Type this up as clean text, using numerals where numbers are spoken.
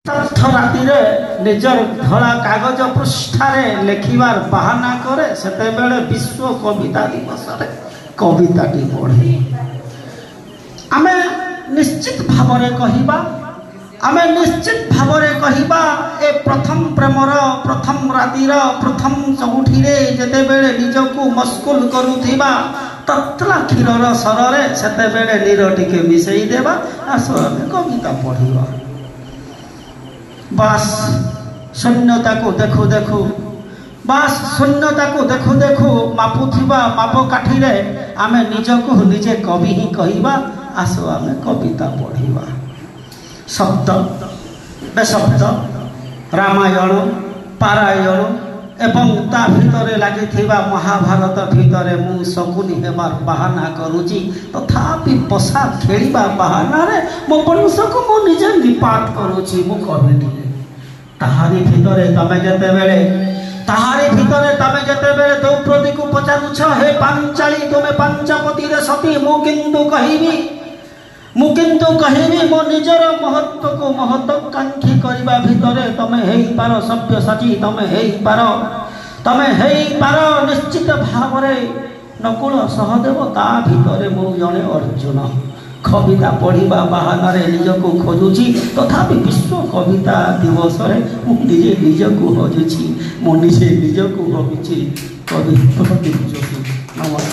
चतुर्थ राति निजर धला कागज पृष्ठारे लेखिबार बहाना करे सेतेबेले विश्व कविता दिवस कविताटी पढ़े आमे निश्चित भावरे कहिबा आमे निश्चित भावरे कहिबा ए प्रथम प्रेमर प्रथम रातिर प्रथम चौठीरे जेतेबेले निजकु मस्कुल करुथिबा ततला क्षीरर सररे सेतेबेले नीर टिके मिसेई देबा आसो आमे कविता पढ़िबा बास शून्यता को देखो देखो बास शून्यता को देखो देखो मापुथिबा मापकाठी रे आमे निजको निजे कवि ही कहिबा आसो आमे कविता पढ़िबा शब्द बेशब्द रामायण पारायण एवं ता भितरे लागिथिबा महाभारत भितरे मु शकुनी हेबार बहाना करूची तथापि पशा खेलिबा बहाना रे मो वंशको मु निजे निपात करूची मु कविटी ताहारी भितरे तमे जते बेले द्रौपदी को पचारुछ हे पांचाली तुमे पंचपति रे सती मु किंतु कहिबी मो निजर महत्व को महत्वाकांक्षी करबा भितरे तमे हेई पार सभ्य साची तमे हेई पार निश्चित भावरे नकुल सहदेव ता भितरे मो जने अर्जुन कविता पढ़िबा बहाना रे निजको खोजुची तथापि विश्व कविता दिवस रे निजे निजको खोजुची मो निजे निजको भाबुची कवि नमस्कार।